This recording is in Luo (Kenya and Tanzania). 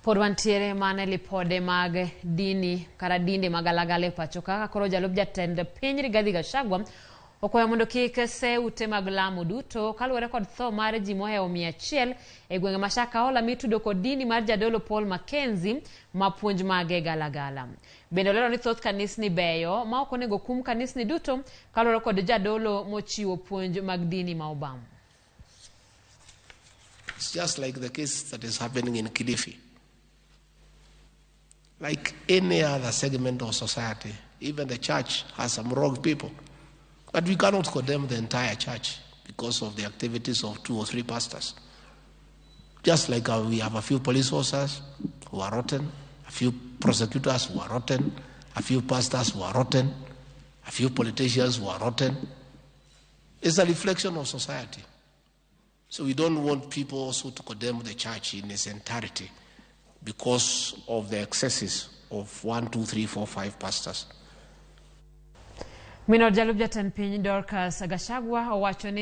Pod wantiere mane lipode mag dini kara dinde magalagale pacho Kaka koro jalup jatend piny Rigathi Gachagua okwayo mondo kik se ute mag lamo duto kaluwore kod tho mar ji mohewo 100 e gwenge ma Shakahola mitudo kod dini mar jadolo Paul Mackenzie ma puonj mage galagala. Bende olero ni thoth kanisni beyo ma ok onego kum kanisni duto kaluwore kod jadolo mochiwo puonj mag dini ma obam. It's just like the case that is happening in Kilifi. Like any other segment of society, even the church has some wrong people. But we cannot condemn the entire church because of the activities of 2 or 3 pastors. Just like we have a few police officers who are rotten, a few prosecutors who are rotten, a few pastors who are rotten, a few politicians who are rotten. It's a reflection of society. So we don't want people also to condemn the church in its entirety because of the excesses of 1, 2, 3, 4, 5 pastors. Minor jalup jatend piny Dorcas Gachagua owacho ni